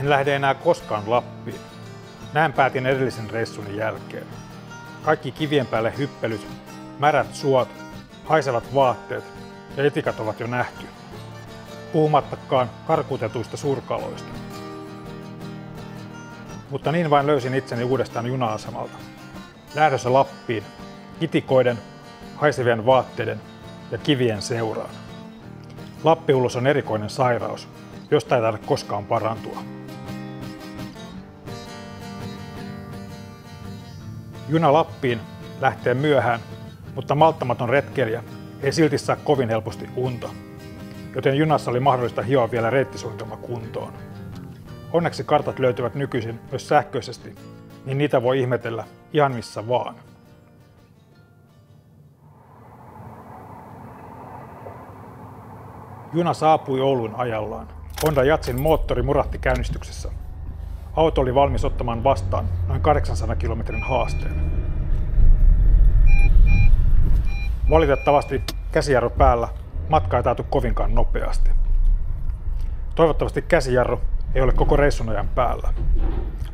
En lähde enää koskaan Lappiin. Näin päätin edellisen reissuni jälkeen. Kaikki kivien päälle hyppelyt, märät suot, haisevat vaatteet ja etikat ovat jo nähty. Puhumattakaan karkutetuista suurkaloista. Mutta niin vain löysin itseni uudestaan juna-asemalta. Lähdössä Lappiin, itikoiden, haisevien vaatteiden ja kivien seuraan. Lappihullus on erikoinen sairaus, josta ei tarvitse koskaan parantua. Juna Lappiin lähtee myöhään, mutta malttamaton retkeilijä ei silti saa kovin helposti unta, joten junassa oli mahdollista hioa vielä reittisuunnitelma kuntoon. Onneksi kartat löytyvät nykyisin myös sähköisesti, niin niitä voi ihmetellä ihan missä vaan. Juna saapui Ouluun ajallaan. Honda Jazzin moottori murahti käynnistyksessä. Auto oli valmis ottamaan vastaan noin 800 kilometrin haasteen. Valitettavasti käsijarru päällä matka ei taatu kovinkaan nopeasti. Toivottavasti käsijarru ei ole koko reissun ajan päällä.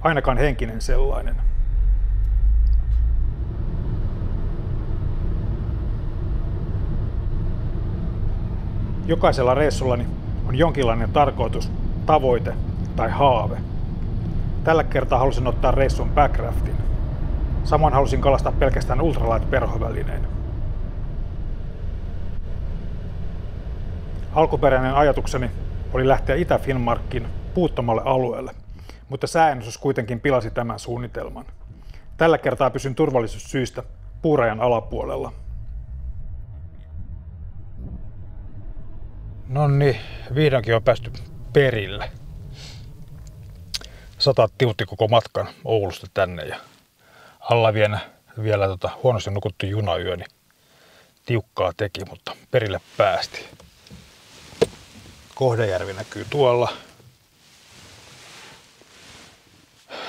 Ainakaan henkinen sellainen. Jokaisella reissullani on jonkinlainen tarkoitus, tavoite tai haave. Tällä kertaa halusin ottaa reissun backraftin. Samoin halusin kalastaa pelkästään ultralight-perhovälineen. Alkuperäinen ajatukseni oli lähteä Itä-Finnmarkin puuttomalle alueelle, mutta sääennustus kuitenkin pilasi tämän suunnitelman. Tällä kertaa pysyn turvallisuussyistä puurajan alapuolella. Nonni, vihdoinkin on päästy perille. Sataa tiutti koko matkan Oulusta tänne ja alla vielä huonosti nukuttu junayö, niin tiukkaa teki, mutta perille päästiin. Kohdejärvi näkyy tuolla.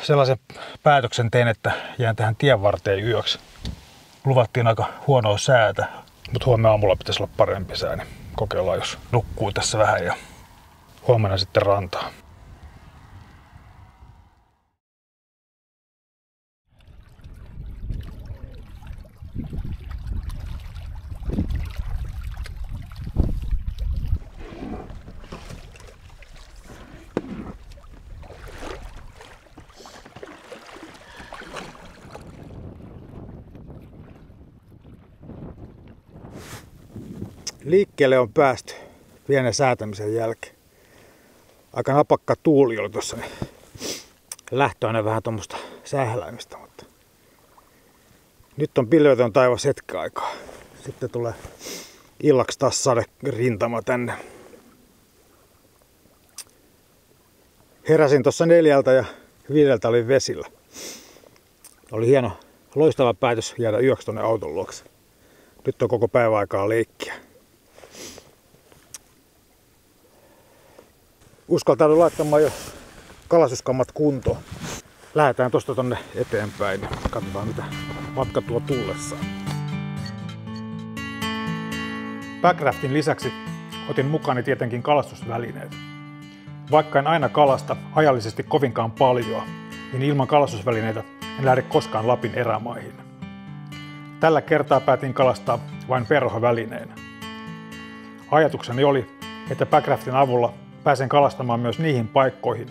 Sellaisen päätöksen tein, että jään tähän tien varteen yöksi. Luvattiin aika huonoa säätä, mutta huomenna aamulla pitäisi olla parempi sää, niin kokeillaan, jos nukkuu tässä vähän ja huomenna sitten rantaan. Liikkeelle on päästy pienen säätämisen jälkeen. Aika napakka tuuli oli tuossa, niin lähtö aina vähän tuommoista sähläimistä, mutta nyt on pilvetön taivas hetken aikaa. Sitten tulee illaksi taas saderintama tänne. Heräsin tuossa 4 ja 5 oli vesillä. Oli hieno, loistava päätös jäädä yöksi tuonne auton luokse. Nyt on koko päivä aikaa leikkiä. Uskaltaudun laittamaan jo kalastuskammat kuntoon. Lähdetään tosta tonne eteenpäin. Katsotaan mitä matka tuo tullessaan. Backraftin lisäksi otin mukani tietenkin kalastusvälineet. Vaikka en aina kalasta ajallisesti kovinkaan paljon, niin ilman kalastusvälineitä en lähde koskaan Lapin erämaihin. Tällä kertaa päätin kalastaa vain perhovälineen. Ajatukseni oli, että backraftin avulla pääsen kalastamaan myös niihin paikkoihin,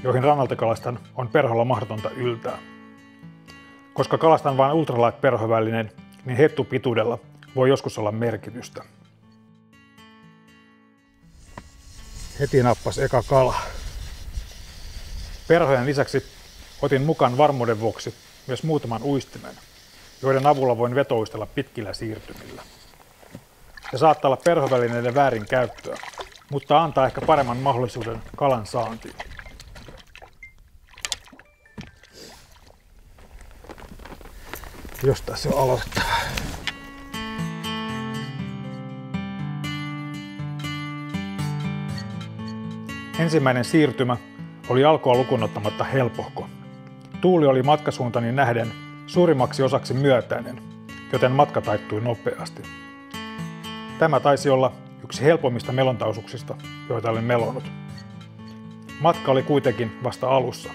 joihin rannalta kalastan on perholla mahdotonta yltää. Koska kalastan vain ultralight-perhovälineen, niin hettupituudella voi joskus olla merkitystä. Heti nappas eka kala. Perhojen lisäksi otin mukaan varmuuden vuoksi myös muutaman uistimen, joiden avulla voin vetouistella pitkillä siirtymillä. Se saattaa olla perhovälineiden väärinkäyttöä, mutta antaa ehkä paremman mahdollisuuden kalan saantiin. Jos tässä on aloitettava. Ensimmäinen siirtymä oli alkua lukuun ottamatta helpohko. Tuuli oli matkasuuntani nähden suurimmaksi osaksi myötäinen, joten matka taittui nopeasti. Tämä taisi olla yksi helpommista melontausuksista, joita olen melonut. Matka oli kuitenkin vasta alussa.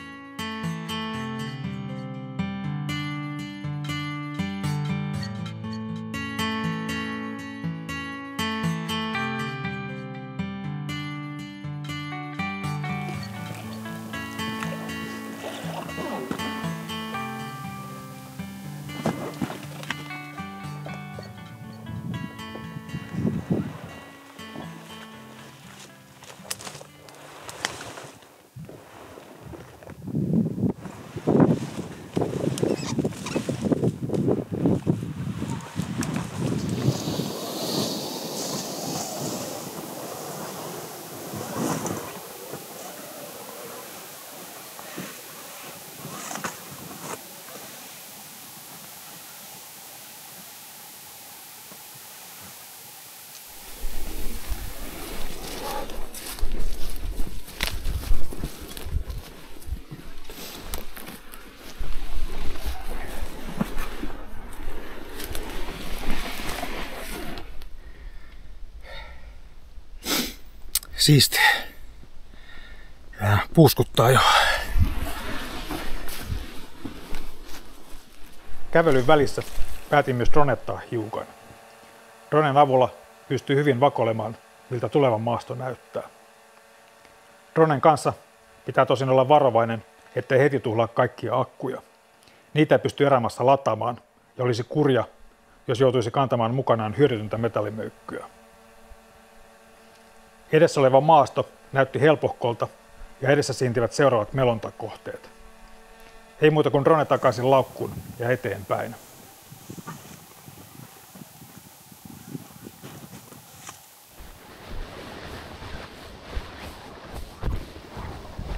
Siisti. Ja puuskuttaa jo. Kävelyn välissä päätin myös dronettaa hiukan. Dronen avulla pystyy hyvin vakoilemaan, miltä tuleva maasto näyttää. Dronen kanssa pitää tosin olla varovainen, ettei heti tuhlaa kaikkia akkuja. Niitä ei pysty erämaassa lataamaan ja olisi kurja, jos joutuisi kantamaan mukanaan hyödytöntä metallimöykkyä. Edessä oleva maasto näytti helpohkolta ja edessä siintivät seuraavat melontakohteet. Ei muuta kuin drone takaisin laukkuun ja eteenpäin.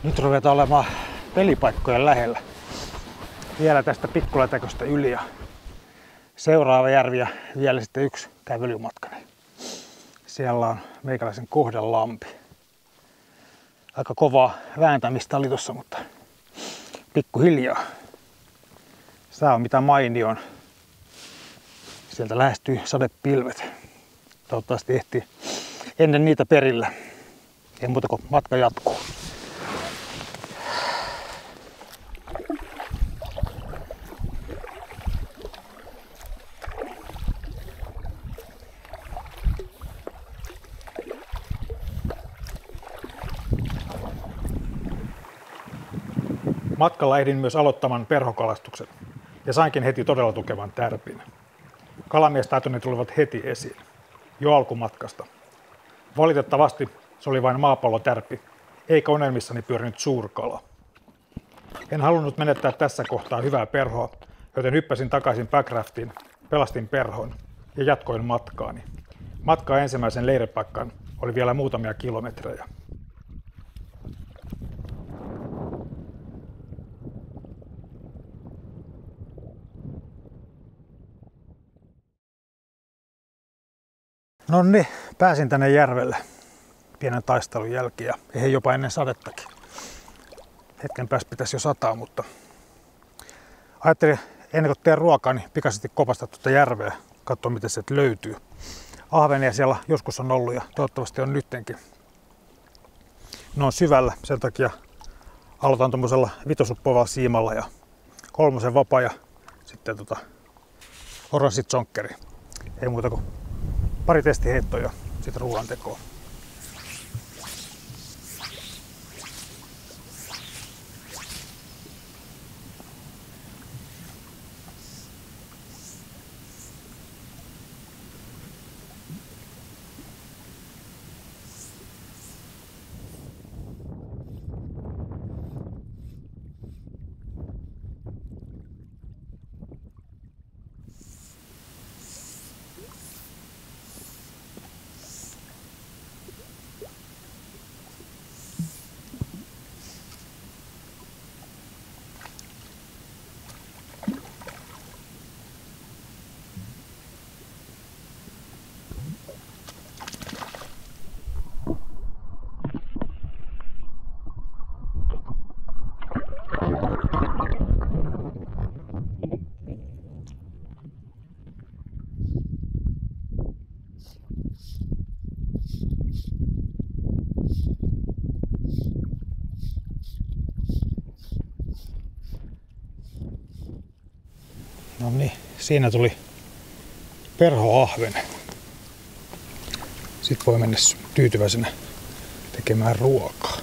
Nyt ruvetaan olemaan pelipaikkojen lähellä. Vielä tästä Pikkulatäköstä yli ja seuraava järvi ja vielä sitten yksi kävelymatka. Siellä on meikäläisen kohdelampi. Aika kovaa vääntämistä oli tossa, mutta pikkuhiljaa. Sää on mitä mainioin. Sieltä lähestyy sadepilvet. Toivottavasti ehtii ennen niitä perillä. Ei muuta kuin matka jatkuu. Matkalla ehdin myös aloittamaan perhokalastuksen ja sainkin heti todella tukevan tärpin. Kalamiestaitoni tulivat heti esiin, jo alkumatkasta. Valitettavasti se oli vain maapallotärppi, eikä unelmissani pyörinyt suurkala. En halunnut menettää tässä kohtaa hyvää perhoa, joten hyppäsin takaisin backraftiin, pelastin perhon ja jatkoin matkaani. Matka ensimmäisen leiripaikkaan oli vielä muutamia kilometrejä. No niin, pääsin tänne järvelle pienen taistelun jälkeen ja eihän jopa ennen sadettakin. Hetken päästä pitäisi jo sataa, mutta ajattelin ennen kuin teen ruokaa, niin pikaisesti kopastaa tuota järveä, katsoa miten se löytyy. Ahvenia siellä joskus on ollut ja toivottavasti on nyttenkin. Ne on syvällä, sen takia aloitan tuommoisella vitosuppovalla siimalla ja 3 vapaa ja sitten oranssit sonkkeri. Ei muuta kuin pari testiheittoa ja sitten ruoan tekoon. No niin, siinä tuli perhoahven. Sitten voi mennä tyytyväisenä tekemään ruokaa.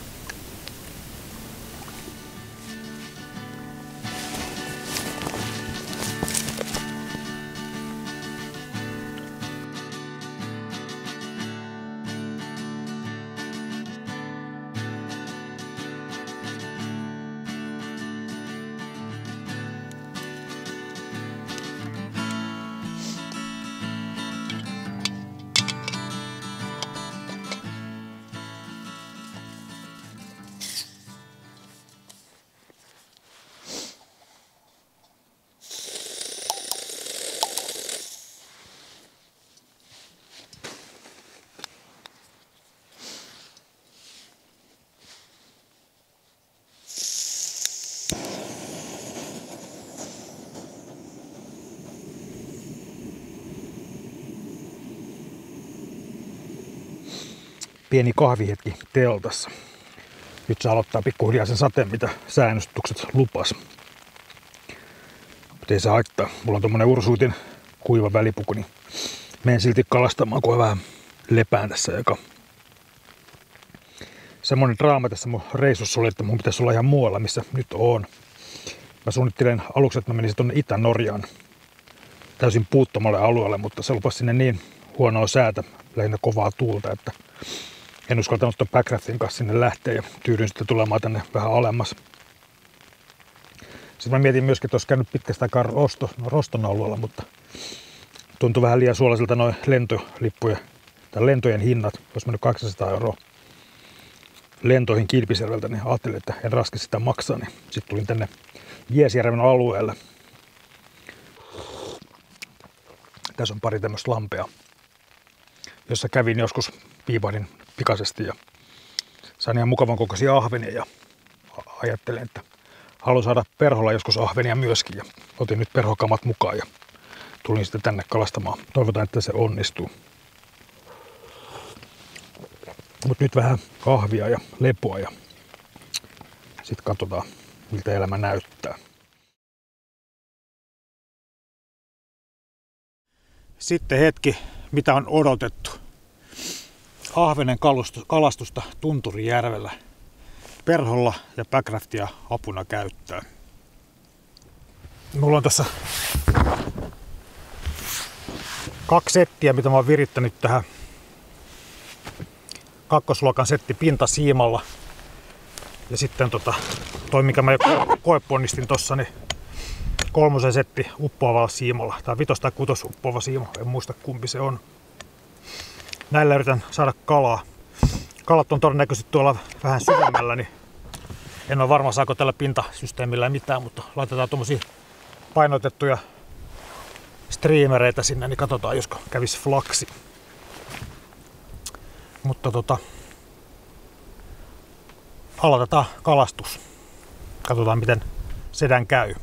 Pieni kahvihetki teltassa. Nyt se aloittaa pikkuhiljaa sen sateen, mitä säännöstukset lupas. Mutta ei se haittaa. Mulla on tommonen Ursuitin kuiva välipuku, niin menen silti kalastamaan, kun vähän lepään tässä. Semmoinen draama tässä mun reissussa oli, että mun pitäisi olla ihan muualla, missä nyt on. Mä suunnittelen aluksi, että mä menisin tonne Itä-Norjaan täysin puuttomalle alueelle, mutta se lupasi sinne niin huonoa säätä, lähinnä kovaa tuulta, että en uskaltanut tuon Backraftin kanssa sinne lähteä ja tyydyin sitten tulemaan tänne vähän alemmas. Sitten mä mietin myöskin, että olisi käynyt pitkästä aikaa Roston alueella, mutta tuntui vähän liian suolaisilta noin lentolippuja tai lentojen hinnat. Olisi mennyt 200 € lentoihin Kilpisjärveltä, niin ajattelin, että en raski sitä maksaa. Niin sitten tulin tänne Viesjärven alueelle. Tässä on pari tämmöistä lampea, jossa kävin joskus, piipahdin pikaisesti ja sain ihan mukavan kokoisia ahvenia ja ajattelin, että haluan saada perholla joskus ahvenia myöskin ja otin nyt perhokamat mukaan ja tulin sitten tänne kalastamaan. Toivotaan, että se onnistuu. Mutta nyt vähän kahvia ja lepoa ja sitten katsotaan, miltä elämä näyttää. Sitten hetki, mitä on odotettu. Ahvenen kalastusta Tunturijärvellä. Perholla ja Backraftia apuna käyttää. Mulla on tässä 2 settiä, mitä mä oon virittänyt tähän kakkosluokan setti pintasiimalla. Ja sitten toi mikä mä jo koeponnistin tossa, niin 3. setti uppoavalla siimalla. Tää 5 tai 6 uppoava siima, en muista kumpi se on. Näillä yritän saada kalaa. Kalat on todennäköisesti tuolla vähän syvemmällä, niin en ole varma saako tällä pintasysteemillä mitään, mutta laitetaan tommosia painotettuja striimereitä sinne, niin katsotaan josko kävisi flaksi. Mutta aloitetaan kalastus. Katsotaan miten sedän käy.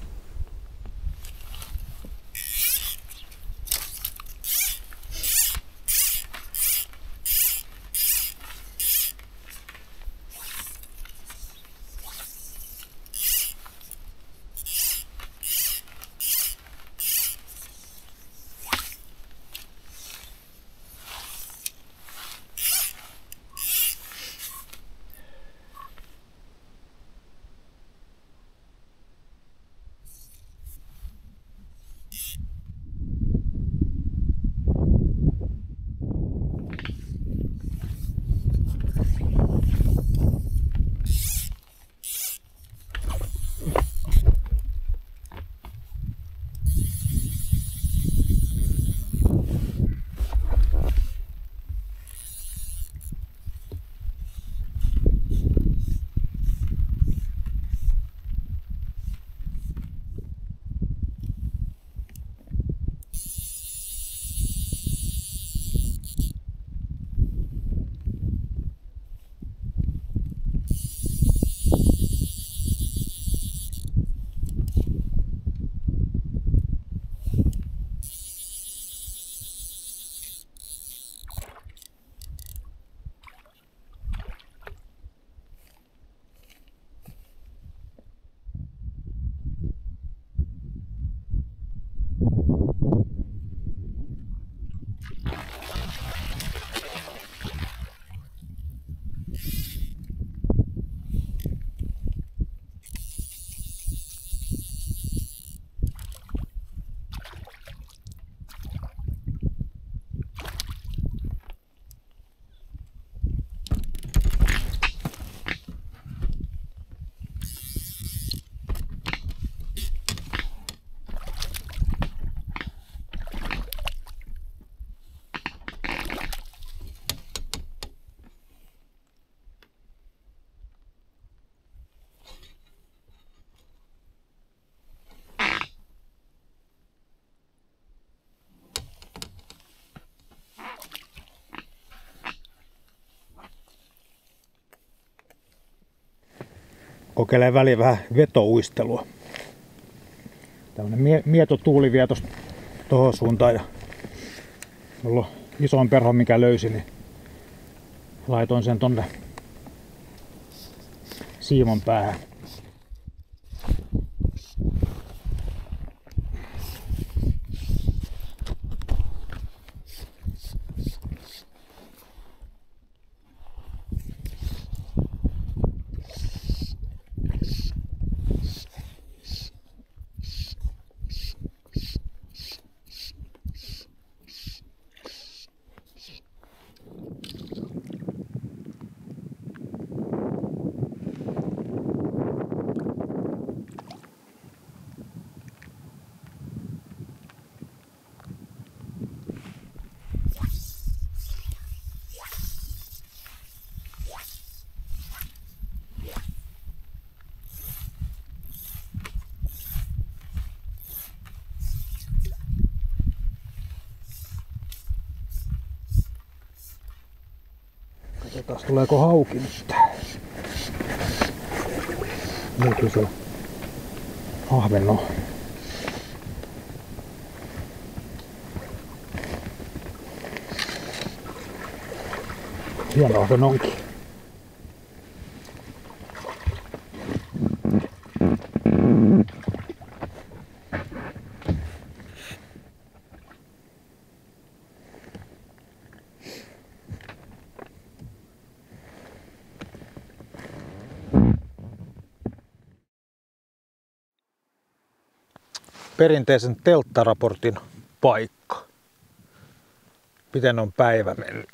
kokeilee väliin vähän vetouistelua. Tällainen mietotuuli vie tohon suuntaan ja mulla on isoin perho mikä löysin, niin laitoin sen tonne siimon päähän. Katsotaan tuleeko hauki nyt. Nyt se ahven on. Hieno ahven onkin. Perinteisen telttaraportin paikka. Miten on päivä mennyt?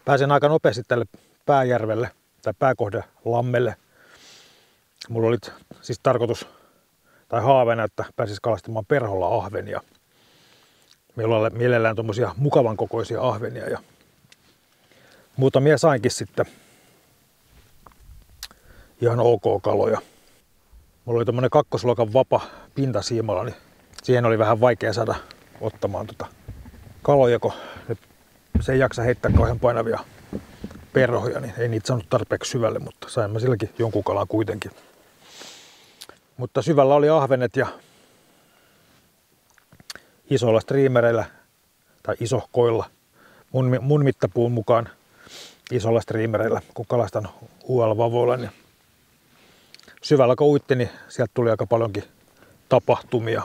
Pääsin aika nopeasti tälle Pääjärvelle tai Pääkohdelammelle. Mulla oli siis tarkoitus tai haaveena, että pääsis kalastamaan perholla ahvenia. Meillä on mielellään tommosia mukavan kokoisia ahvenia ja muutamia sainkin sitten ihan ok kaloja. Mulla oli tommonen kakkosluokan vapa pintasiimalla, niin siihen oli vähän vaikea saada ottamaan kaloja, kun se ei jaksa heittää kauhean painavia perhoja, niin ei niitä saanut tarpeeksi syvälle, mutta sain mä silläkin jonkun kalan kuitenkin. Mutta syvällä oli ahvenet ja isoilla striimereillä tai isohkoilla, mun mittapuun mukaan isoilla striimereillä, kun kalastan UL-vavoilla, niin syvällä kun uitti, niin sieltä tuli aika paljonkin tapahtumia.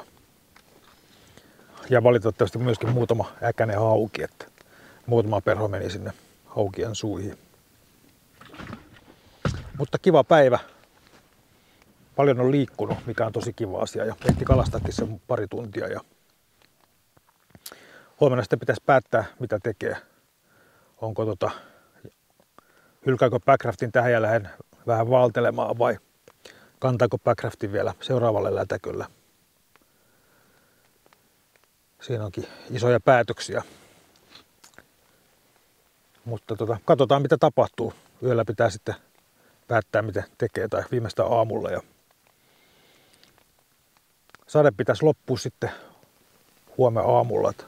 Ja valitettavasti myöskin muutama äkäinen hauki, että muutama perho meni sinne haukien suihin. Mutta kiva päivä. Paljon on liikkunut, mikä on tosi kiva asia. Ja ehti kalastaakin sen pari tuntia. Ja huomenna sitten pitäisi päättää, mitä tekee. Onko hylkääkö Packraftin tähän ja lähden vähän vaeltelemaan vai kantaako Packraftin vielä seuraavalle lätäkölle. Siinä onkin isoja päätöksiä. Mutta katsotaan mitä tapahtuu. Yöllä pitää sitten päättää miten tekee tai viimeistään aamulla. Ja sade pitäisi loppua sitten huomenna aamulla. Että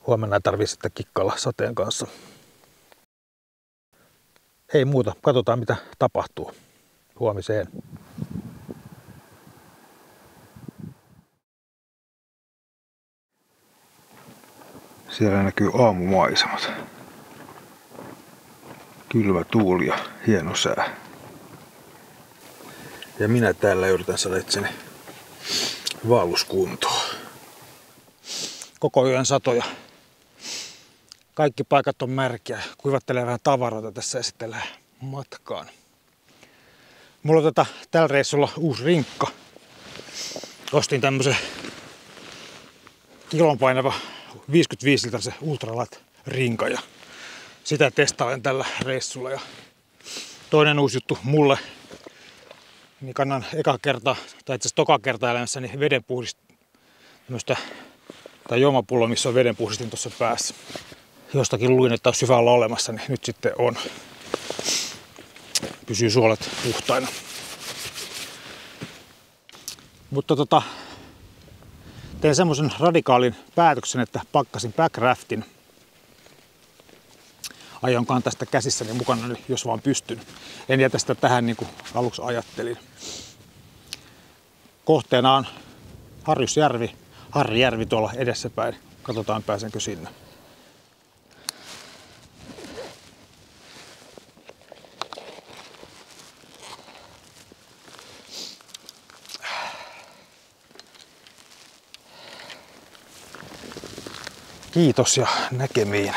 huomenna ei tarvitse sitten kikkailla sateen kanssa. Ei muuta, katsotaan mitä tapahtuu huomiseen. Siellä näkyy aamumaisemat. Kylmä tuuli ja hieno sää. Ja minä täällä yritän saada itseni vaelluskuntoon. Koko yön satoja. Kaikki paikat on märkiä. Kuivattelee vähän tavaroita tässä ja sitten lähden matkaan. Mulla on tällä reissulla uusi rinkka. Ostin tämmösen kilon painava 55 litrasen ultralat rinka ja sitä testailen tällä reissulla. Ja toinen uusi juttu mulle, niin kannan eka kertaa, tai itse asiassa toka kertaa elämässäni tämmöstä tai juomapullo, missä on vedenpuhdistin tuossa päässä. Jostakin luin, että olisi hyvä olla olemassa, niin nyt sitten on. Pysyy suolet puhtaina. Mutta tein semmoisen radikaalin päätöksen, että pakkasin Packraftin aion kantaa sitä käsissäni mukana, jos vaan pystyn. En jätä sitä tähän niin kuin aluksi ajattelin. Kohteena on Harjusjärvi, Harrijärvi tuolla edessäpäin. Katsotaan pääsenkö sinne. Kiitos ja näkemiin.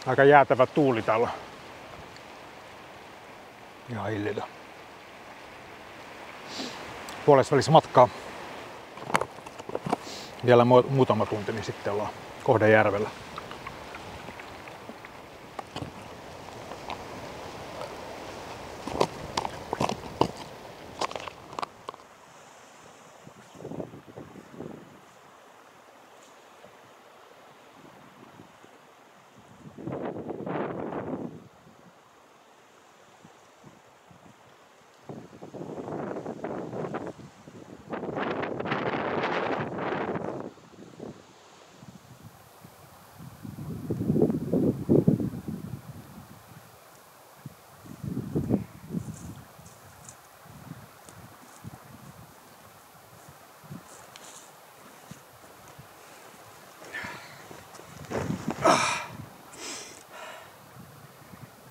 Aika jäätävä tuuli täällä. Ihan hillillä. Puolesvälissä matkaa. Vielä muutama tunti, niin sitten ollaan Kohdejärvellä.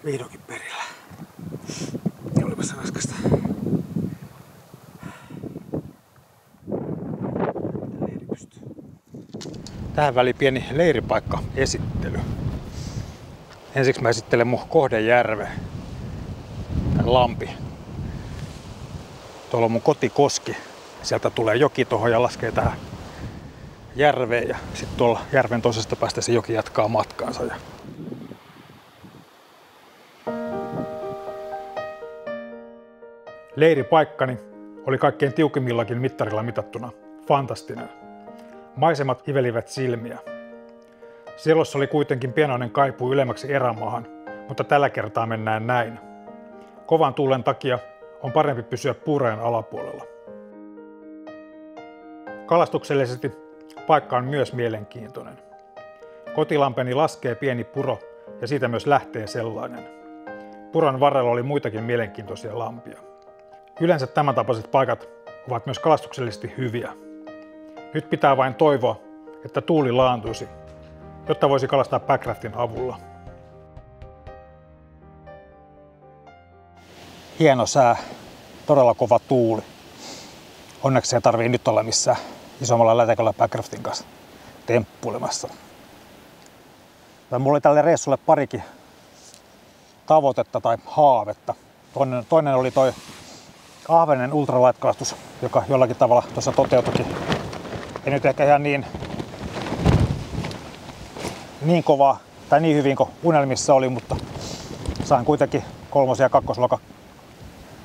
Vihdoinkin perillä. Olipa se raskasta. Tähän väliin pieni leiripaikka-esittely. Ensiksi mä esittelen mun Kohdejärve. Tän lampi. Tuolla on mun kotikoski. Sieltä tulee joki tuohon ja laskee tähän järveen. Ja sitten tuolla järven toisesta päästä se joki jatkaa matkaansa. Leiripaikkani oli kaikkein tiukimmillakin mittarilla mitattuna fantastinen. Maisemat hivelivät silmiä. Sielossa oli kuitenkin pienoinen kaipuu ylemmäksi erämaahan, mutta tällä kertaa mennään näin. Kovan tuulen takia on parempi pysyä puurajan alapuolella. Kalastuksellisesti paikka on myös mielenkiintoinen. Kotilampeni laskee pieni puro ja siitä myös lähtee sellainen. Puron varrella oli muitakin mielenkiintoisia lampia. Yleensä tämän tapaiset paikat ovat myös kalastuksellisesti hyviä. Nyt pitää vain toivoa, että tuuli laantuisi, jotta voisi kalastaa Backraftin avulla. Hieno sää, todella kova tuuli. Onneksi ei tarvii nyt olla missään isommalla lätäköllä Backraftin kanssa temppuilemassa. Mulla oli tälle reissulle parikin tavoitetta tai haavetta. Toinen oli toi Ahvenen ultralight-kalastus, joka jollakin tavalla tuossa toteutuikin. Ei nyt ehkä ihan niin kovaa tai niin hyvin kuin unelmissa oli, mutta sain kuitenkin 3. ja 2. luokan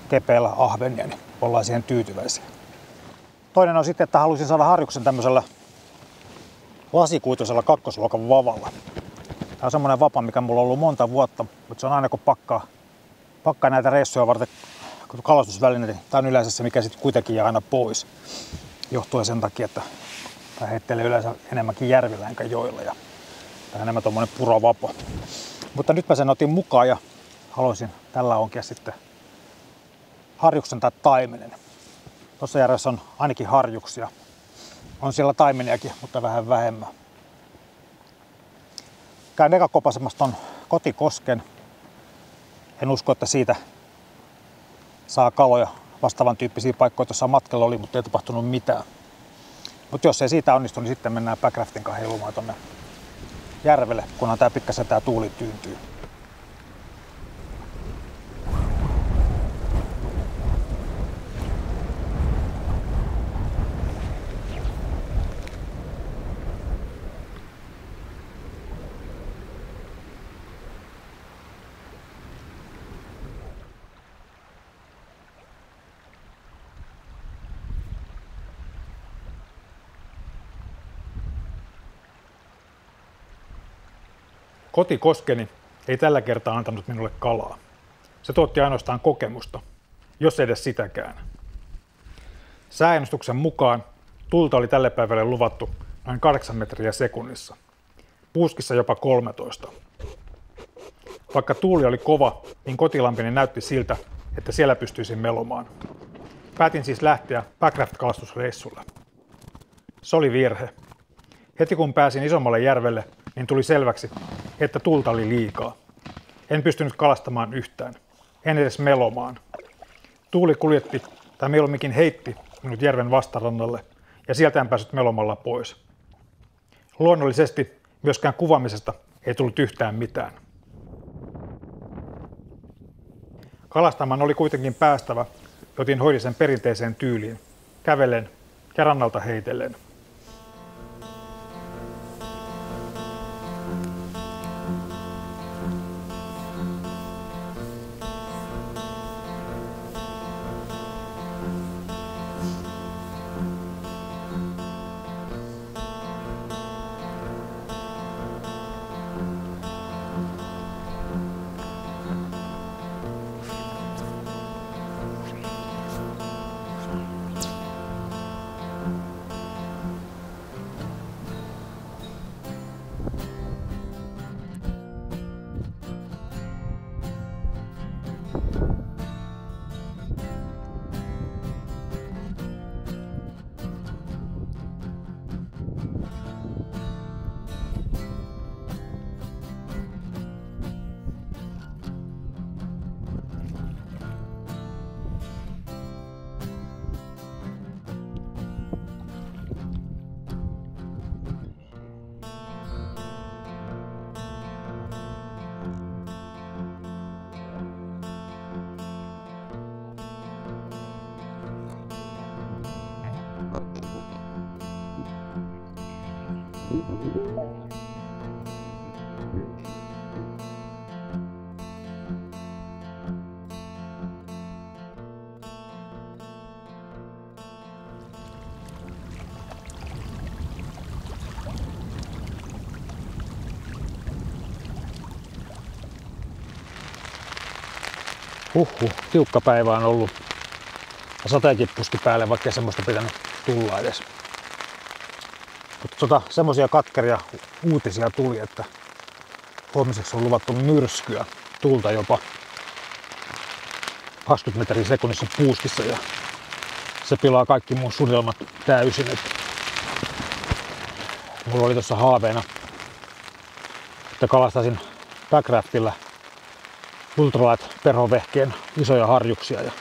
kepeillä ahvenia, niin ollaan siihen tyytyväisiä. Toinen on sitten, että halusin saada harjuksen tämmöisellä lasikuituisella 2. luokan vavalla. Tämä on semmoinen vapa, mikä mulla on ollut monta vuotta, mutta se on aina kun pakkaa näitä reissuja varten kalastusvälineitä. Tämä on yleensä se, mikä sitten kuitenkin jää aina pois. Johtuen sen takia, että tämä heittelee yleensä enemmänkin järvillä enkä joilla. Ja tämä on enemmän tommonen purovapo. Mutta nyt mä sen otin mukaan ja haluaisin tällä onkia sitten harjuksen tai taimenen. Tuossa järvessä on ainakin harjuksia. On siellä taimeniakin, mutta vähän vähemmän. Käyn eka kopasemassa ton Kotikosken. En usko, että siitä saa kaloja. Vastaavan tyyppisiä paikkoja tuossa matkalla oli, mutta ei tapahtunut mitään. Mutta jos ei siitä onnistu, niin sitten mennään backraftin kanssa heilumaan tonne järvelle, kunhan tää pikkasen tää tuuli tyyntyy. Kotikoskeni ei tällä kertaa antanut minulle kalaa. Se tuotti ainoastaan kokemusta, jos edes sitäkään. Sääennustuksen mukaan tulta oli tälle päivälle luvattu noin 8 metriä sekunnissa. Puuskissa jopa 13. Vaikka tuuli oli kova, niin kotilampini näytti siltä, että siellä pystyisin melomaan. Päätin siis lähteä backraft-kalastusreissulle. Se oli virhe. Heti kun pääsin isommalle järvelle, niin tuli selväksi, että tulta oli liikaa. En pystynyt kalastamaan yhtään. En edes melomaan. Tuuli kuljetti, tai mieluumminkin heitti, minut järven vastarannalle, ja sieltä en päässyt melomalla pois. Luonnollisesti myöskään kuvaamisesta ei tullut yhtään mitään. Kalastamaan oli kuitenkin päästävä, joten hoidin sen perinteiseen tyyliin, kävellen ja rannalta heitellen. Tiukka päivä on ollut. Ja sateenkin puski päälle, vaikka ei semmoista pitänyt tulla edes. Mutta semmosia katkeria uutisia tuli, että huomiseksi on luvattu myrskyä, tuulta jopa 20 metriä sekunnissa puuskissa, ja se pilaa kaikki mun suunnitelmat täysin. Mulla oli tuossa haaveena, että kalastaisin backraftilla ultralight perhovehkeen isoja harjuksia, ja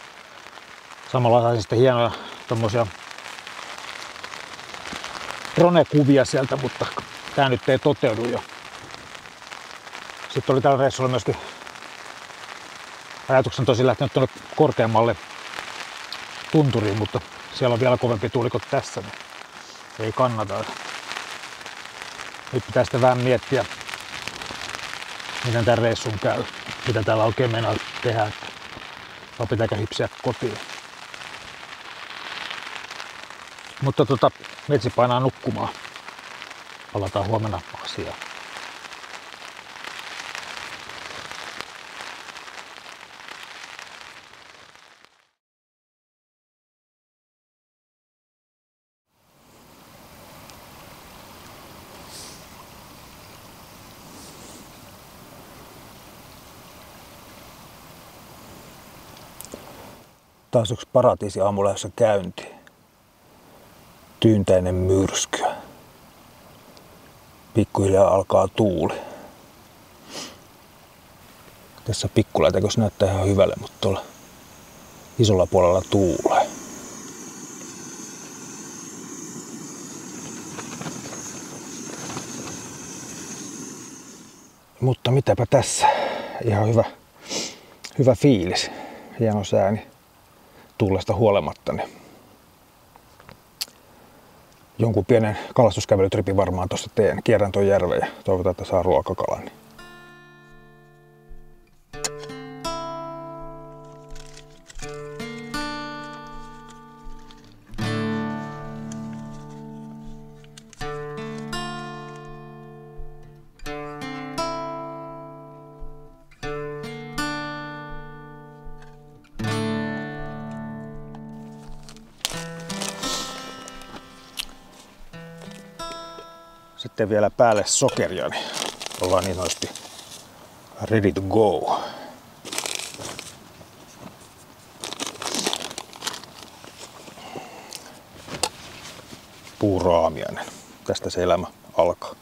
samalla saisin sitten hienoja tommosia drone-kuvia sieltä, mutta tää nyt ei toteudu jo. Sitten oli tällä reissulla myöskin ajatuksen tosi lähtenyt tuonne korkeammalle tunturiin, mutta siellä on vielä kovempi tuuli kuin tässä, niin ei kannata. Nyt pitää sitten vähän miettiä, miten tämän reissun käy, mitä täällä oikein meinaa tehdä, vai pitääkö hipsiä kotiin. Mutta metsi painaa nukkumaan. Palataan huomenna asiaan. Taas yksi paratiisi aamulähdössä käynti. Tyyntäinen myrsky. Pikkuhiljaa alkaa tuuli. Tässä pikkulätäkössä näyttää ihan hyvälle, mutta tuolla isolla puolella tuulee. Mutta mitäpä tässä. Ihan hyvä fiilis. Hieno sääni tuulesta huolimatta. Jonkun pienen kalastuskävelytripin varmaan tuossa teen. Kierrän tuon järven ja toivotaan, että saa ruokakalan. Sitten vielä päälle sokeria, niin ollaan niin sanotusti ready to go. Puuraamiainen. Tästä se elämä alkaa.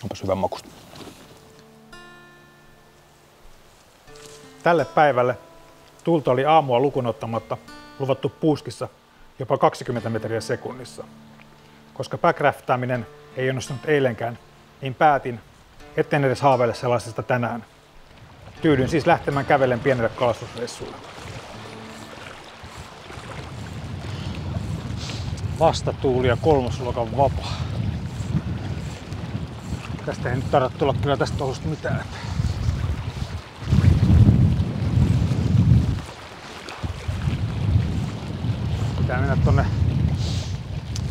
Onpas hyvän makuista. Tälle päivälle tuulta oli aamua lukuun ottamatta luvattu puuskissa jopa 20 metriä sekunnissa. Koska backräftääminen ei onnistunut eilenkään, niin päätin, etten edes haaveile sellaisesta tänään. Tyydyin siis lähtemään kävellen pienelle kalastusreissulle. Vastatuuli ja kolmosluokan vapaa. Tästä ei nyt tarvitse tulla kyllä tästä touhusta mitään. Pitää mennä tonne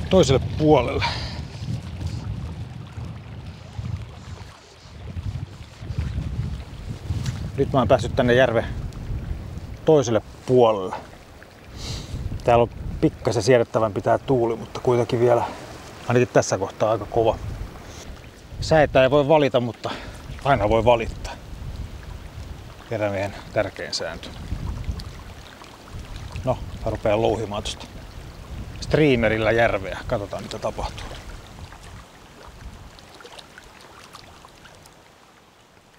toiselle puolelle. Nyt mä oon päässyt tänne järven toiselle puolelle. Täällä on pikkasen siedettävämpi tää tuuli, mutta kuitenkin vielä ainakin tässä kohtaa aika kova. Säitä ei voi valita, mutta aina voi valittaa. Erämiehen tärkein sääntö. No, mä rupean louhimaan tuosta streamerillä järveä. Katsotaan mitä tapahtuu.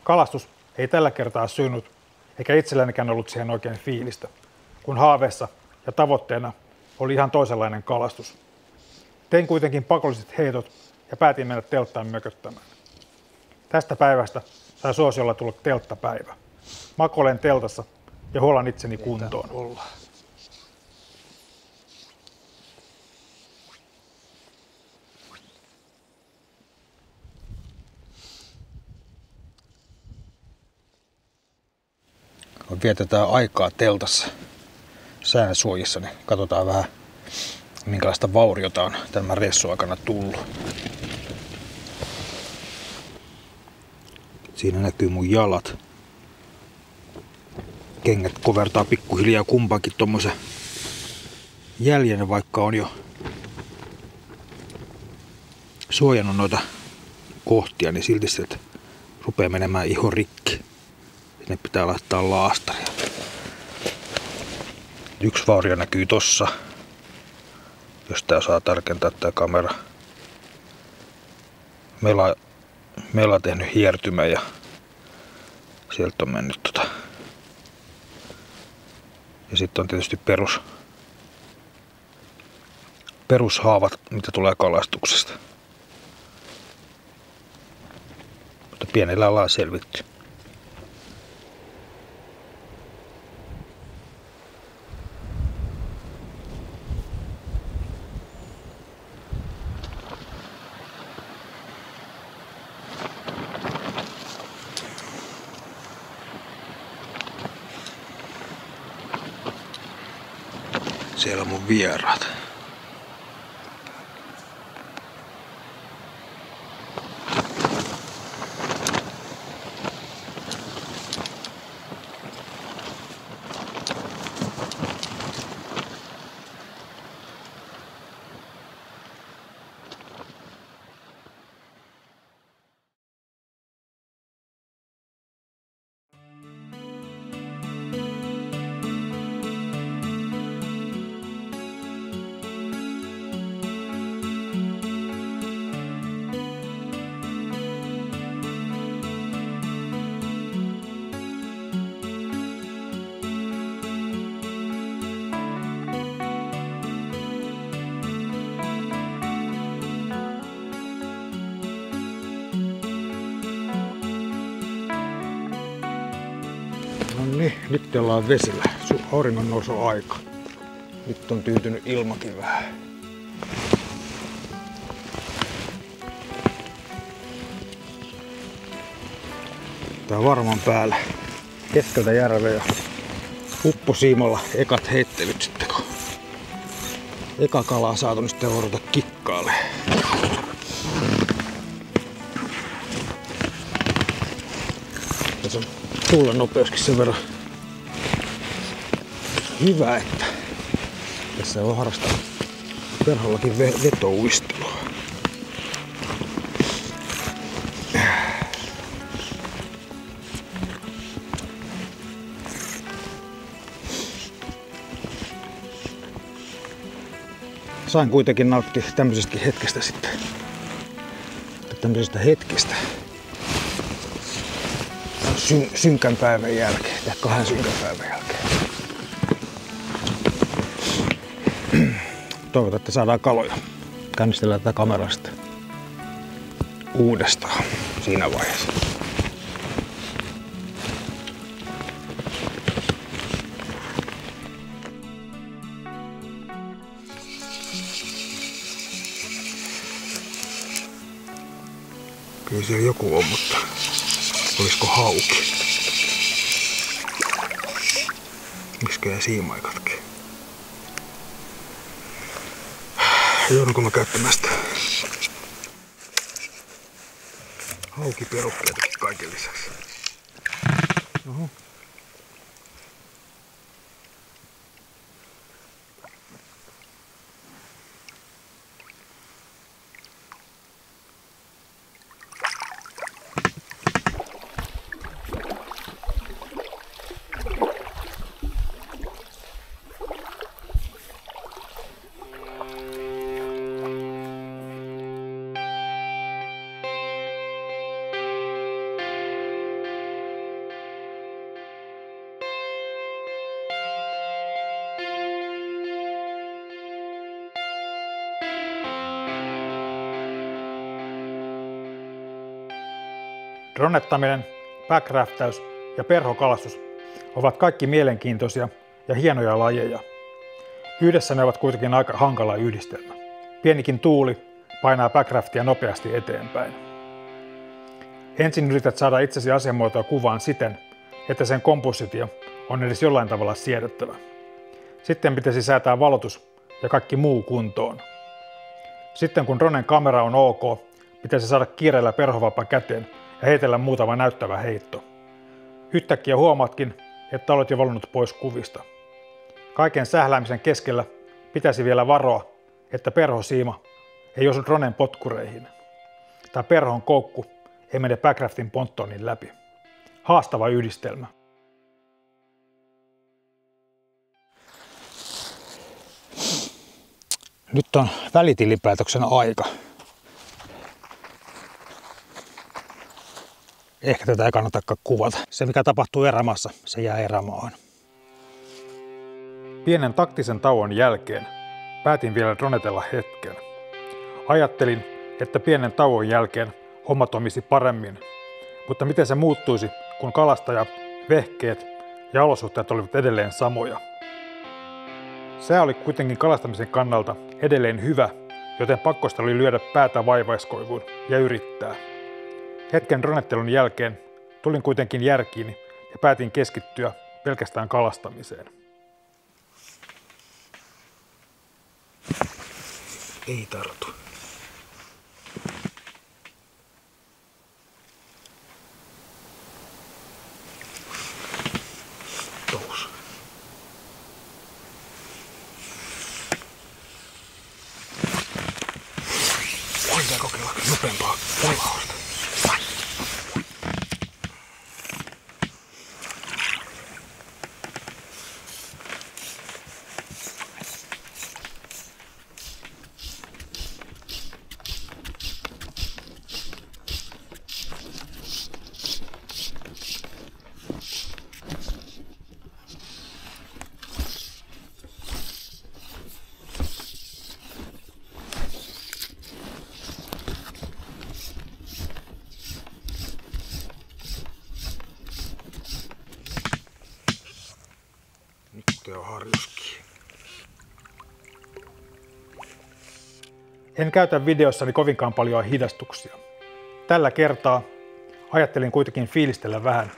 Kalastus ei tällä kertaa syynyt, eikä itsellänikään ollut siihen oikein fiilistä, kun haaveessa ja tavoitteena oli ihan toisenlainen kalastus. Tein kuitenkin pakolliset heitot ja päätin mennä telttaan mököttämään. Tästä päivästä sai suosiolla tulla telttapäivä. Makoilen teltassa ja huolan itseni kuntoon. Kun vietetään aikaa teltassa säänsuojissa, niin katsotaan vähän minkälaista vauriota on tämän reissun aikana tullut. Siinä näkyy mun jalat. Kengät kovertaa pikkuhiljaa kumpaankin tommosen jäljen, vaikka on jo suojannut noita kohtia, niin silti se rupeaa menemään iho rikki. Sinne pitää laittaa laastaria. Yksi vaurio näkyy tossa, jos tää osaa tarkentaa tää kamera. Meillä on tehnyt hiertymä ja sieltä on mennyt Ja sitten on tietysti perushaavat, mitä tulee kalastuksesta. Mutta pienellä ollaan selvitty. Siellä on mun vieraat. niin, nyt ollaan vesillä. Auringon nousu aika. Nyt on tyytynyt ilmakin vähän. Tää on varmaan päällä keskeltä järveä ja upposiimalla ekat heittelyt sitten, kun eka kalaa saatu, niin sitten voidaan kikkaalle. Tässä on tuulen nopeuskin sen verran hyvä, että tässä on harrastanut perhollakin vetouistelua. Sain kuitenkin nauttia tämmöisestä hetkestä sitten. Tämmöisestä hetkestä. Synkän päivän jälkeen, tai 2 synkän päivän jälkeen. Toivotaan, että saadaan kaloja. Käynnistellään tätä kameraa sitten uudestaan siinä vaiheessa. Kyllä siellä joku on, mutta olisiko hauki? Miskään siima ei katkee. Joudunko mä käyttämään sitä haukiperukkeitakin kaiken lisäksi? Oho. Dronettaminen, backraftaus ja perhokalastus ovat kaikki mielenkiintoisia ja hienoja lajeja. Yhdessä ne ovat kuitenkin aika hankala yhdistelmä. Pienikin tuuli painaa backraftia nopeasti eteenpäin. Ensin yrität saada itsesi asianmuotoa kuvaan siten, että sen kompositio on edes jollain tavalla siedettävä. Sitten pitäisi säätää valotus ja kaikki muu kuntoon. Sitten kun dronen kamera on ok, pitäisi saada kiireellä perhovapa käteen ja heitellä muutama näyttävä heitto. Yhtäkkiä huomaatkin, että olet jo valunut pois kuvista. Kaiken sähläämisen keskellä pitäisi vielä varoa, että perhosiima ei osu dronen potkureihin. Tai perhon koukku ei mene backraftin ponttoonin läpi. Haastava yhdistelmä. Nyt on välitilipäätöksen aika. Ehkä tätä ei kannatakaan kuvata. Se mikä tapahtuu erämaassa, se jää erämaahan. Pienen taktisen tauon jälkeen päätin vielä dronetella hetken. Ajattelin, että pienen tauon jälkeen homma toimisi paremmin, mutta miten se muuttuisi, kun kalastaja, vehkeet ja olosuhteet olivat edelleen samoja. Sää oli kuitenkin kalastamisen kannalta edelleen hyvä, joten pakkosta oli lyödä päätä vaivaiskoivuun ja yrittää. Hetken dronettelun jälkeen tulin kuitenkin järkiini ja päätin keskittyä pelkästään kalastamiseen. Ei tartu. Tous. Voidaan kokeilla nopeampaa kalausta. Nyt on harjuskin. En käytä videossani kovinkaan paljon hidastuksia. Tällä kertaa ajattelin kuitenkin fiilistellä vähän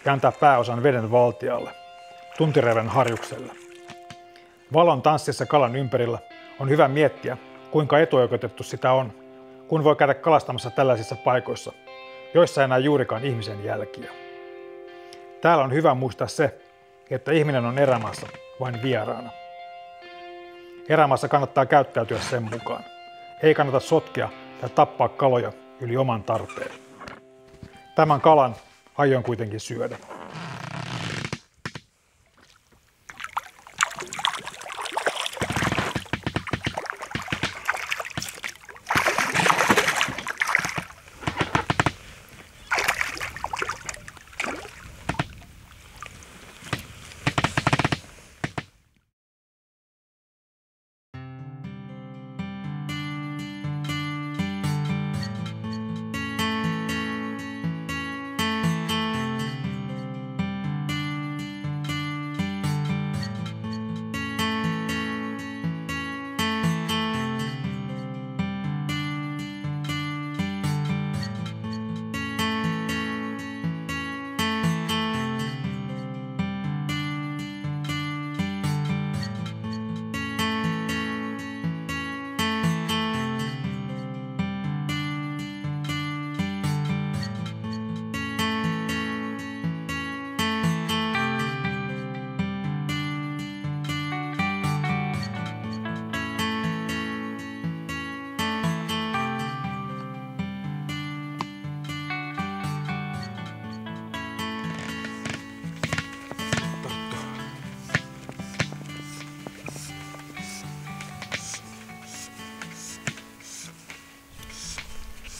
ja antaa pääosan veden valtialle, tuntireven harjukselle. Valon tanssissa kalan ympärillä on hyvä miettiä, kuinka etuoikeutettu sitä on, kun voi käydä kalastamassa tällaisissa paikoissa, joissa ei näe juurikaan ihmisen jälkiä. Täällä on hyvä muistaa se, että ihminen on erämaassa vain vieraana. Erämaassa kannattaa käyttäytyä sen mukaan. Ei kannata sotkea tai tappaa kaloja yli oman tarpeen. Tämän kalan aion kuitenkin syödä.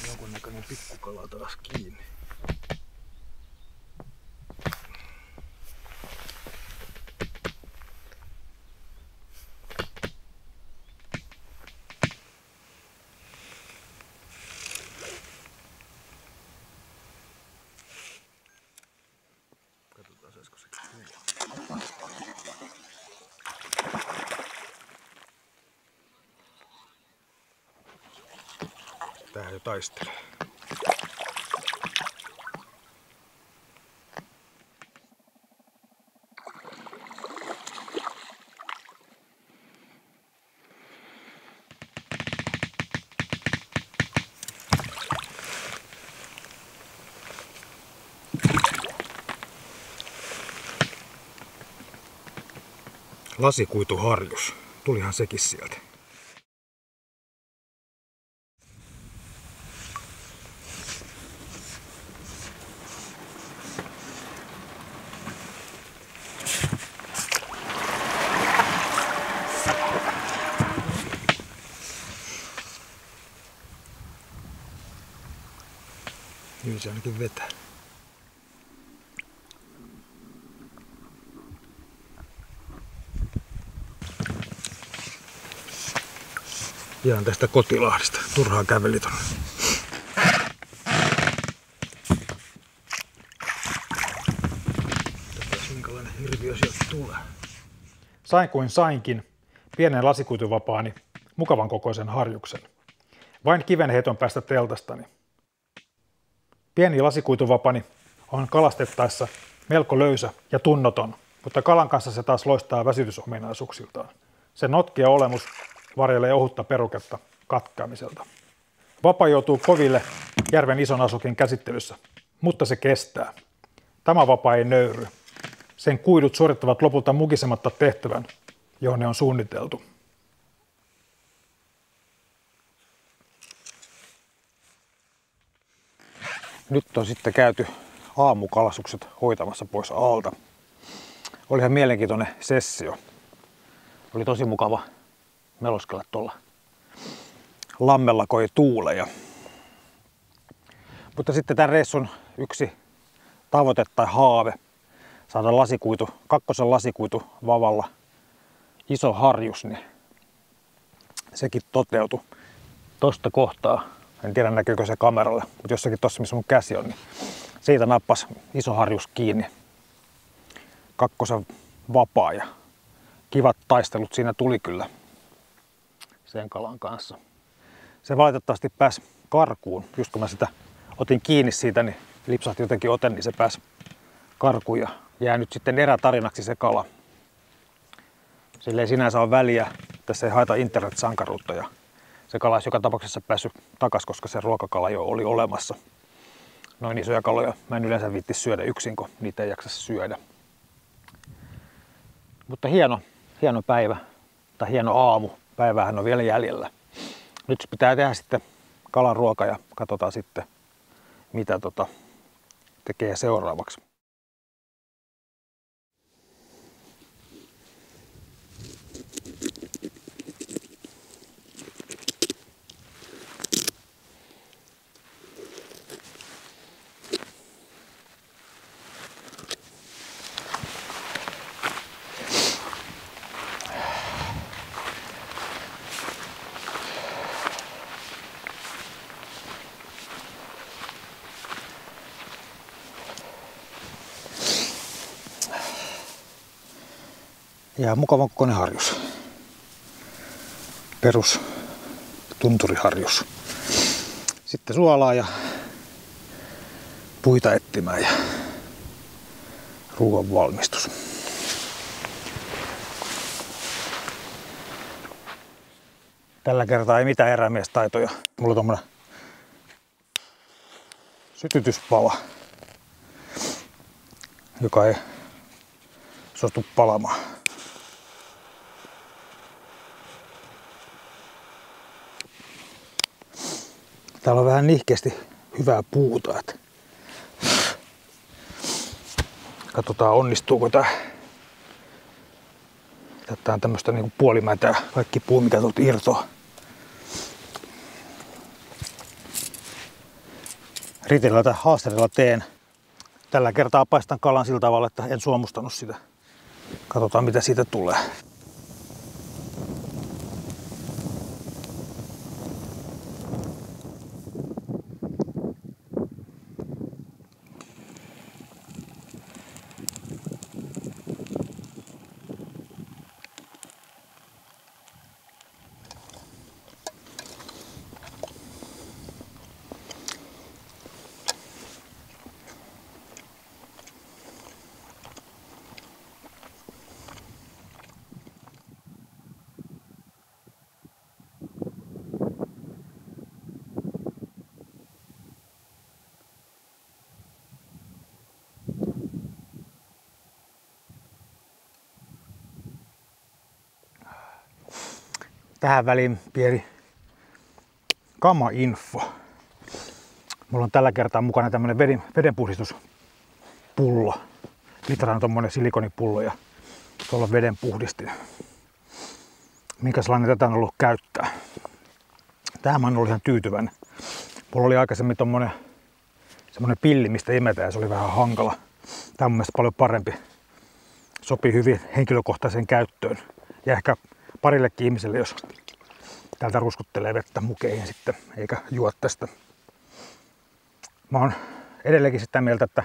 Jonkunnäköinen pikkukala taas kiinni. Katsotaan, saisiko se kuva. Tää jo taistelee. Lasikuituharjus. Tulihan sekin sieltä. Hyvin se ainakin vetää. Jään tästä Kotilahdesta. Turhaa käveli tonne. Katsotaan minkälainen hirviö sieltä tulee. Sain kuin sainkin pienen lasikuituvapaani mukavan kokoisen harjuksen. Vain kivenheiton päästä teltastani. Pieni lasikuituvapani on kalastettaessa melko löysä ja tunnoton, mutta kalan kanssa se taas loistaa väsytysominaisuuksiltaan. Sen notkea olemus varjelee ohutta peruketta katkaamiselta. Vapa joutuu koville järven ison asukin käsittelyssä, mutta se kestää. Tämä vapa ei nöyry. Sen kuidut suorittavat lopulta mukisematta tehtävän, johon ne on suunniteltu. Nyt on sitten käyty aamukalastukset hoitamassa pois alta. Oli ihan mielenkiintoinen sessio. Oli tosi mukava meloskella tuolla lammella, kun ei tuuleja. Mutta sitten tämän reissun yksi tavoite tai haave saada kakkosen lasikuitu vavalla iso harjus, niin sekin toteutui tosta kohtaa. En tiedä näkyykö se kameralle, mutta jossakin tossa missä mun käsi on, niin siitä nappasi iso harjus kiinni. Kakkosen vapaa ja kivat taistelut siinä tuli kyllä sen kalan kanssa. Se valitettavasti pääsi karkuun. Just kun mä sitä otin kiinni siitä, niin lipsahti jotenkin ote, niin se pääsi karkuun ja jää nyt sitten erätarinaksi se kala. Sillä ei sinänsä ole väliä. Tässä ei haeta internet-sankaruutta ja se kala olisi joka tapauksessa päässyt takas, koska se ruokakala jo oli olemassa. Noin isoja kaloja mä en yleensä viitti syödä yksin, kun niitä ei jaksa syödä. Mutta hieno päivä, tai hieno aamu. Päivähän on vielä jäljellä. Nyt pitää tehdä sitten kalan ruoka ja katsotaan sitten, mitä tekee seuraavaksi. Ja mukavan kokoinen harjus. Perus tunturiharjus. Sitten suolaa ja puita etsimään ja ruoan valmistus. Tällä kertaa ei mitään erämiestaitoja. Mulla on tommonen sytytyspala, joka ei suostu palamaan. Täällä on vähän nihkeästi hyvää puuta. Katsotaan onnistuuko tää. Tätä on tämmöstä niinku puolimätää. Kaikki puu mikä tuolta irtoaa. Ritillä tai haasterilla teen. Tällä kertaa paistan kalan sillä tavalla, että en suomustanut sitä. Katsotaan mitä siitä tulee. Tähän väliin pieni kama-info. Mulla on tällä kertaa mukana tämmönen vedenpuhdistuspullo. Litra on tommonen silikonipullo ja tuolla on vedenpuhdistin. Minkälainen tätä on ollut käyttää? Tähän mä oon ollut ihan tyytyväinen. Mulla oli aikaisemmin semmonen pilli, mistä imetään ja se oli vähän hankala. Tää on mun mielestä paljon parempi. Sopii hyvin henkilökohtaiseen käyttöön. Ja ehkä parillekin ihmiselle, jos täältä ruskuttelee vettä mukeihin sitten, eikä juo tästä. Mä oon edelleenkin sitä mieltä, että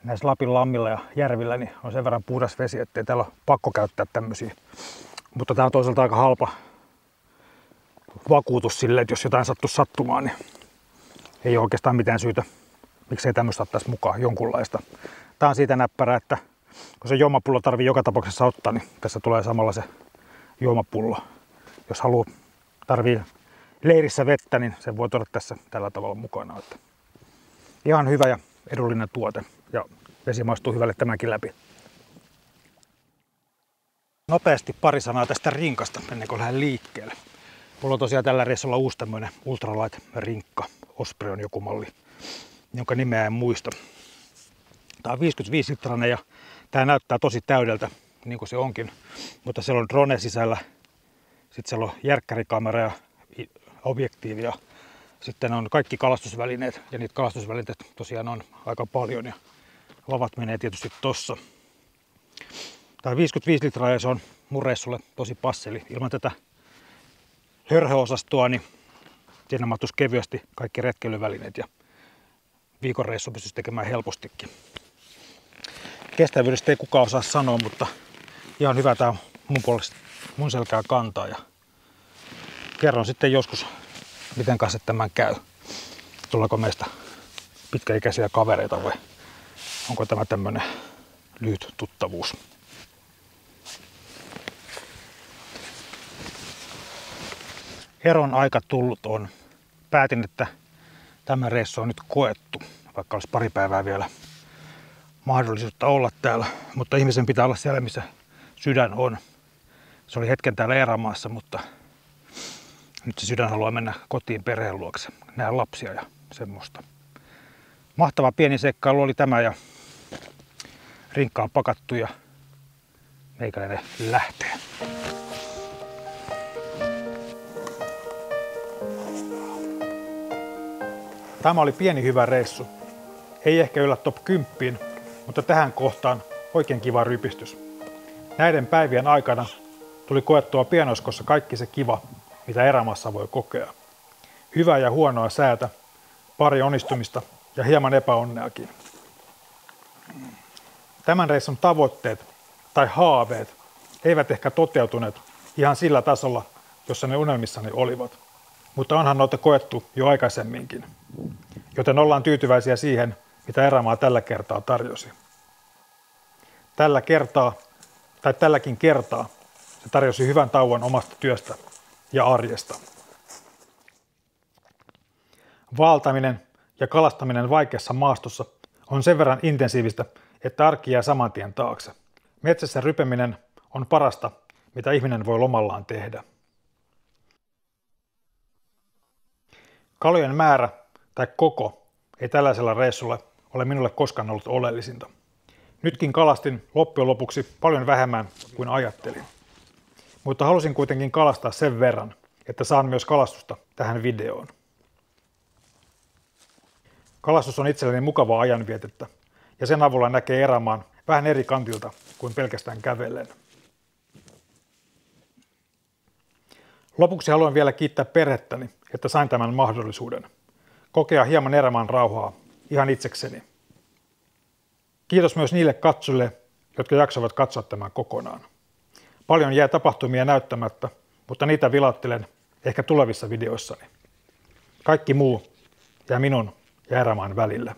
näissä Lapin lammilla ja järvillä niin on sen verran puhdas vesi, ettei täällä ole pakko käyttää tämmösiä. Mutta tää on toisaalta aika halpa vakuutus sille, että jos jotain sattuu sattumaan, niin ei ole oikeastaan mitään syytä, miksei tämmöistä ottaisi mukaan jonkunlaista. Tää on siitä näppärä, että kun se juomapullo tarvii joka tapauksessa ottaa, niin tässä tulee samalla se juomapullo. Jos tarvii leirissä vettä, niin sen voi tuoda tässä tällä tavalla mukana. Että ihan hyvä ja edullinen tuote ja vesi maistuu hyvälle tämänkin läpi. Nopeasti pari sanaa tästä rinkasta ennen kuin lähden liikkeelle. Mulla on tosiaan tällä reissulla uusi tämmönen ultralight rinkka. Osprey on joku malli, jonka nimeä en muista. Tää on 55 litrainen ja tää näyttää tosi täydeltä, niin kuin se onkin. Mutta siellä on drone sisällä, sitten siellä on järkkärikamera ja objektiivi ja sitten on kaikki kalastusvälineet. Ja niitä kalastusvälineitä tosiaan on aika paljon ja lavat menee tietysti tossa. Tää on 55 litraa ja se on mun reissulle tosi passeli. Ilman tätä hörhöosastoa niin siinä mahtuisi kevyesti kaikki retkeilyvälineet ja viikon reissu pystyisi tekemään helpostikin. Kestävyydestä ei kukaan osaa sanoa, mutta ihan hyvä. Tää on mun selkää kantaa ja kerron sitten joskus, miten kanssa tämän käy. Tuleeko meistä pitkäikäisiä kavereita vai onko tämä tämmönen lyhyt tuttavuus. Eron aika tullut on. Päätin, että tämä reissu on nyt koettu, vaikka olisi pari päivää vielä mahdollisuutta olla täällä. Mutta ihmisen pitää olla siellä, missä sydän on. Se oli hetken täällä erämaassa, mutta nyt se sydän haluaa mennä kotiin perheen luokse. Nähdä lapsia ja semmoista. Mahtava pieni seikkailu oli tämä ja rinkka on pakattu ja meikäläinen lähtee. Tämä oli pieni hyvä reissu. Ei ehkä yllä top 10, mutta tähän kohtaan oikein kiva rypistys. Näiden päivien aikana tuli koettua Pienoiskossa kaikki se kiva, mitä erämaassa voi kokea. Hyvää ja huonoa säätä, pari onnistumista ja hieman epäonneakin. Tämän reissun tavoitteet tai haaveet eivät ehkä toteutuneet ihan sillä tasolla, jossa ne unelmissani olivat. Mutta onhan noita koettu jo aikaisemminkin. Joten ollaan tyytyväisiä siihen, mitä erämaa tällä kertaa tarjosi. Tälläkin kertaa se tarjosi hyvän tauon omasta työstä ja arjesta. Vaeltaminen ja kalastaminen vaikeassa maastossa on sen verran intensiivistä, että arki jää saman tien taakse. Metsässä rypeminen on parasta, mitä ihminen voi lomallaan tehdä. Kalojen määrä tai koko ei tällaisella reissulla ole minulle koskaan ollut oleellisinta. Nytkin kalastin loppujen lopuksi paljon vähemmän kuin ajattelin. Mutta halusin kuitenkin kalastaa sen verran, että saan myös kalastusta tähän videoon. Kalastus on itselleni mukavaa ajanvietettä ja sen avulla näkee erämaan vähän eri kantilta kuin pelkästään kävellen. Lopuksi haluan vielä kiittää perhettäni, että sain tämän mahdollisuuden. Kokea hieman erämaan rauhaa ihan itsekseni. Kiitos myös niille katsojille, jotka jaksavat katsoa tämän kokonaan. Paljon jää tapahtumia näyttämättä, mutta niitä vilattelen ehkä tulevissa videoissani. Kaikki muu jää minun ja erämaan välillä.